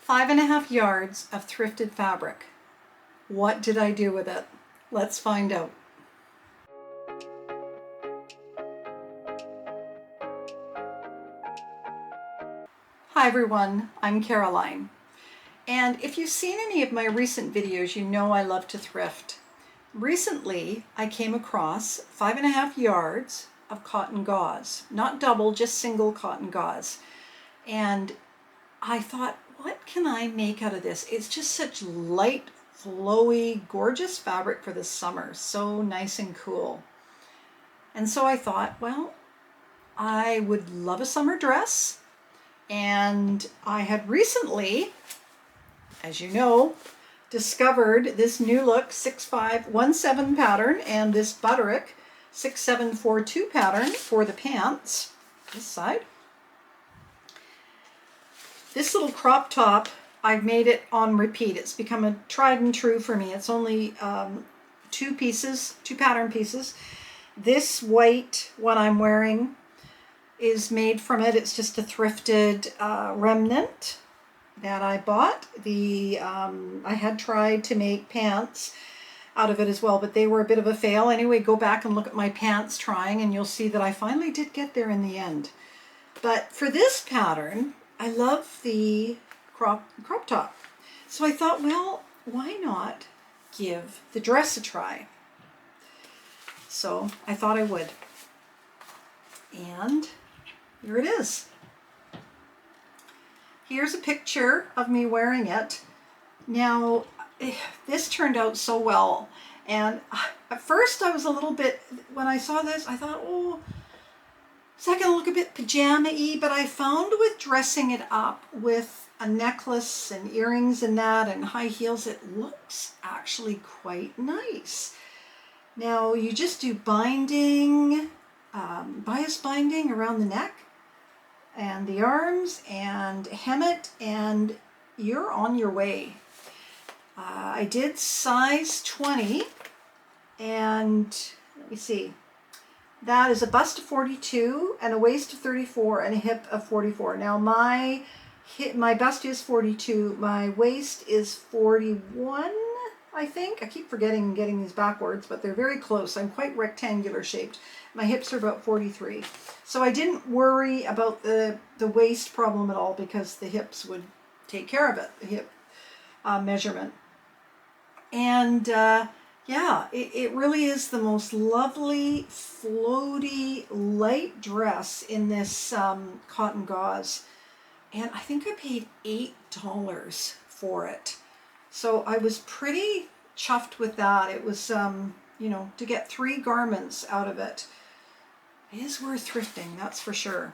5.5 yards of thrifted fabric. What did I do with it? Let's find out. Hi everyone, I'm Caroline. And if you've seen any of my recent videos, you know I love to thrift. Recently, I came across 5.5 yards of cotton gauze, not double, just single cotton gauze. And I thought, what can I make out of this? It's just such light, flowy, gorgeous fabric for the summer. So nice and cool. And so I thought, well, I would love a summer dress. And I had recently, as you know, discovered this new look 6517 pattern and this Butterick 6742 pattern for the pants, this side. This little crop top, I've made it on repeat. It's become a tried and true for me. It's only two pattern pieces. This white one I'm wearing is made from it. It's just a thrifted remnant that I bought. I had tried to make pants out of it as well, but they were a bit of a fail. Anyway, go back and look at my pants trying and you'll see that I finally did get there in the end. But for this pattern, I love the crop top. So I thought, well, why not give the dress a try? So I thought I would. And here it is. Here's a picture of me wearing it. Now, this turned out so well. And at first I was a little bit, when I saw this, I thought, oh, is that going to look a bit pajama-y? But I found with dressing it up with a necklace and earrings and that and high heels, it looks actually quite nice. Now you just do binding, bias binding around the neck and the arms and hem it and you're on your way. I did size 20 and let me see. That is a bust of 42 and a waist of 34 and a hip of 44. Now my bust is 42. My waist is 41, I think. I keep forgetting getting these backwards, but they're very close. I'm quite rectangular shaped. My hips are about 43. So I didn't worry about the waist problem at all because the hips would take care of it, the hip measurement. And yeah, it really is the most lovely, floaty, light dress in this cotton gauze. And I think I paid $8 for it. So I was pretty chuffed with that. It was, you know, to get 3 garments out of it. It is worth thrifting, that's for sure.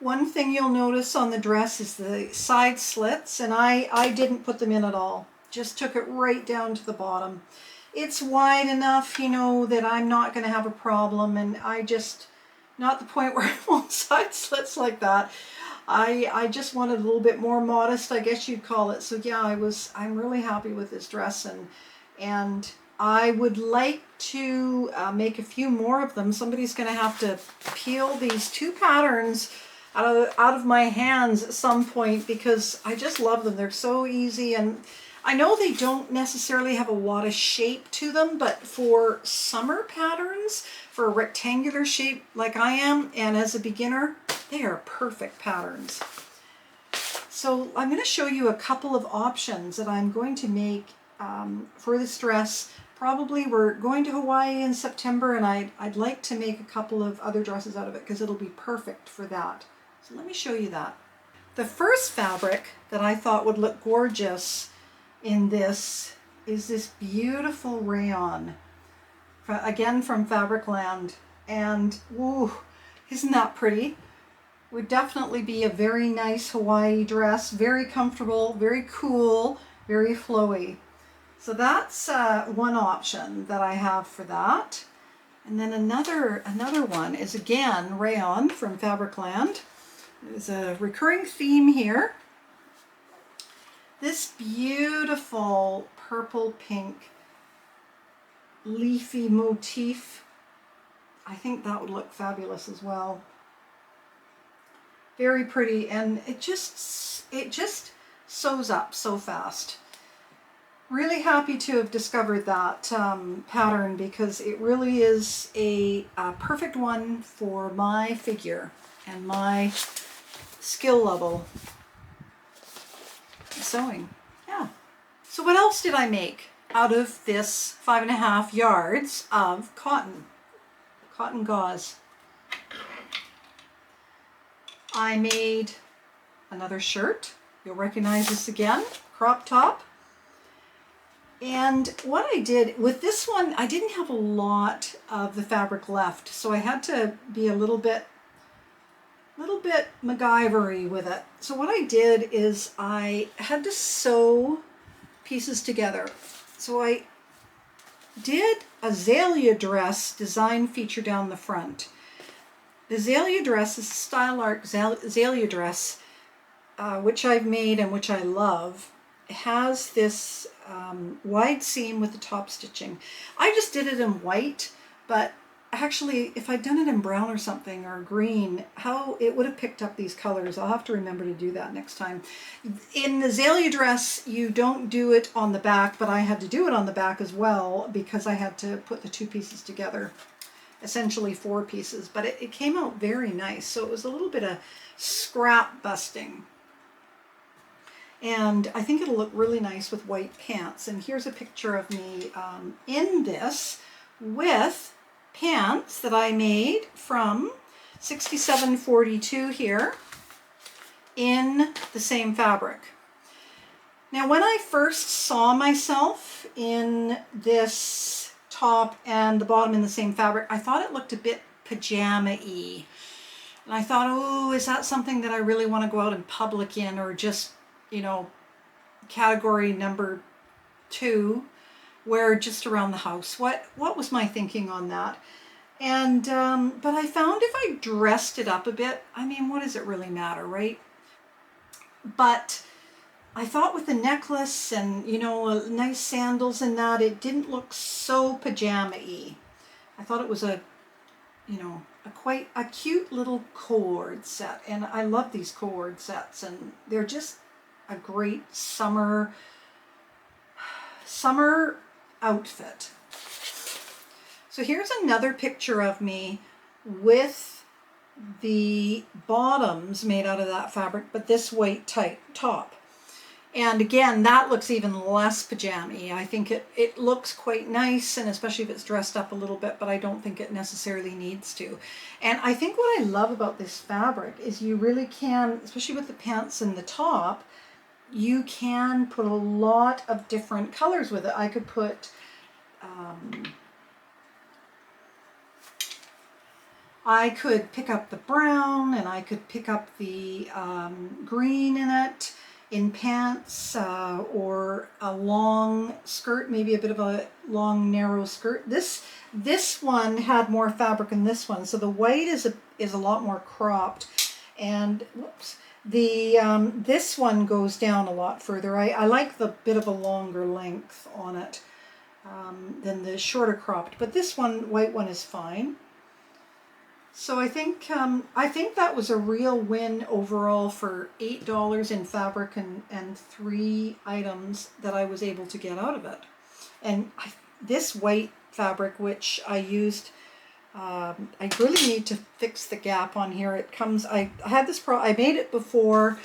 One thing you'll notice on the dress is the side slits, and I didn't put them in at all. Just took it right down to the bottom. It's wide enough, you know, that I'm not going to have a problem, and I just, not the point where I want side slits like that. I just wanted a little bit more modest, I guess you'd call it. So yeah, I'm really happy with this dress, and I would like to make a few more of them. Somebody's going to have to peel these 2 patterns out of my hands at some point because I just love them. They're so easy, and I know they don't necessarily have a lot of shape to them, but for summer patterns, for a rectangular shape like I am, and as a beginner, they are perfect patterns. So I'm going to show you a couple of options that I'm going to make for this dress. Probably we're going to Hawaii in September, and I'd like to make a couple of other dresses out of it because it'll be perfect for that. So let me show you that. The first fabric that I thought would look gorgeous in this is this beautiful rayon, again from Fabricland, and woo, isn't that pretty? Would definitely be a very nice Hawaii dress, very comfortable, very cool, very flowy. So that's one option that I have for that. And then another one is again rayon from Fabricland. There's a recurring theme here. This beautiful purple pink leafy motif, I think that would look fabulous as well. Very pretty, and it just sews up so fast. Really happy to have discovered that pattern because it really is a perfect one for my figure and my skill level sewing. Yeah. So what else did I make out of this 5.5 yards of cotton gauze? I made another shirt. You'll recognize this again, crop top. And what I did with this one, I didn't have a lot of the fabric left, so I had to be a little bit MacGyver-y with it. So what I did is I had to sew pieces together. So I did a azalea dress design feature down the front. The azalea dress is a style art azalea dress, which I've made and which I love. It has this wide seam with the top stitching. I just did it in white, but actually if I'd done it in brown or something or green, how it would have picked up these colors. I'll have to remember to do that next time. In the azalea dress, you don't do it on the back, but I had to do it on the back as well because I had to put the two pieces together. Essentially 4 pieces, but it came out very nice. So it was a little bit of scrap busting. And I think it'll look really nice with white pants. And here's a picture of me in this with pants that I made from 6742 here in the same fabric. Now when I first saw myself in this top and the bottom in the same fabric, I thought it looked a bit pajama-y. And I thought, oh, is that something that I really want to go out in public in, or just, you know, category number 2, wear just around the house? What was my thinking on that? And but I found if I dressed it up a bit, I mean, what does it really matter, right? But I thought with the necklace and, you know, nice sandals and that, it didn't look so pajama-y. I thought it was a, you know, quite a cute little cord set, and I love these cord sets, and they're just a great summer outfit. So here's another picture of me with the bottoms made out of that fabric, but this white tight top. And again, that looks even less pajama-y. I think it looks quite nice, and especially if it's dressed up a little bit, but I don't think it necessarily needs to. And I think what I love about this fabric is you really can, especially with the pants and the top, you can put a lot of different colors with it. I could put I could pick up the brown, and I could pick up the green in it, in pants, or a long skirt, maybe a bit of a long narrow skirt. This one had more fabric than this one, so the white is a lot more cropped, and whoops, the this one goes down a lot further. I like the bit of a longer length on it than the shorter cropped, but this white one is fine. So I think that was a real win overall for $8 in fabric and 3 items that I was able to get out of it. And this white fabric, which I used, I really need to fix the gap on here. It comes, I had this I made it before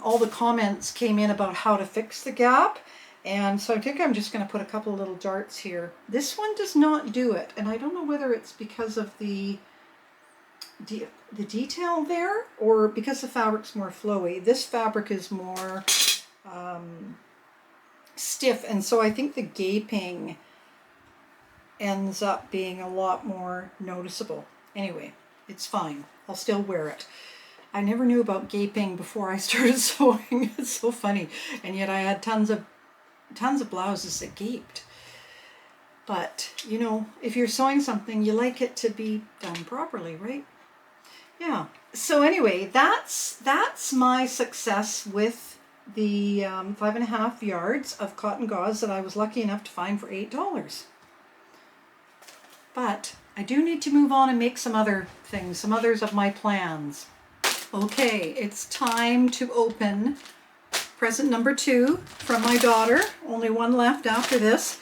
all the comments came in about how to fix the gap. And so I think I'm just going to put a couple of little darts here. This one does not do it, and I don't know whether it's because of the detail there, or because the fabric's more flowy. This fabric is more stiff, and so I think the gaping ends up being a lot more noticeable. Anyway, it's fine. I'll still wear it. I never knew about gaping before I started sewing. It's so funny. And yet I had tons of blouses that gaped. But, you know, if you're sewing something, you like it to be done properly, right? Yeah. So anyway, that's my success with the 5.5 yards of cotton gauze that I was lucky enough to find for $8. But I do need to move on and make some other things, some others of my plans. Okay, it's time to open present number 2 from my daughter. Only one left after this.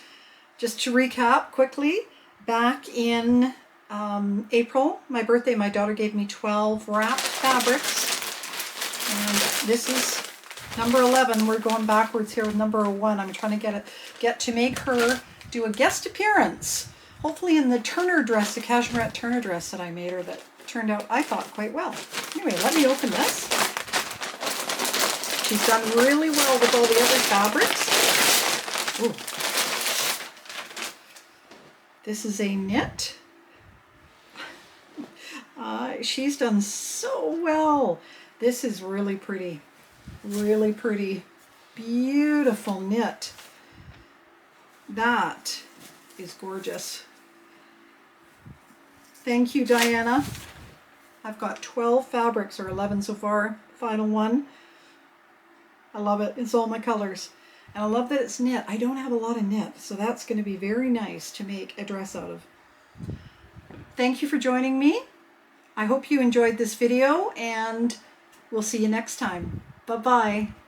Just to recap quickly, back in April, my birthday, my daughter gave me 12 wrapped fabrics. And this is number 11. We're going backwards here with number 1. I'm trying to get to make her do a guest appearance. Hopefully in the Turner dress, the cashmerette Turner dress that I made her that turned out, I thought, quite well. Anyway, let me open this. She's done really well with all the other fabrics. Ooh. This is a knit. She's done so well. This is really pretty. Really pretty. Beautiful knit. That is gorgeous. Thank you, Diana. I've got 12 fabrics, or 11 so far. Final one. I love it. It's all my colors. And I love that it's knit. I don't have a lot of knit, so that's going to be very nice to make a dress out of. Thank you for joining me. I hope you enjoyed this video, and we'll see you next time. Bye-bye.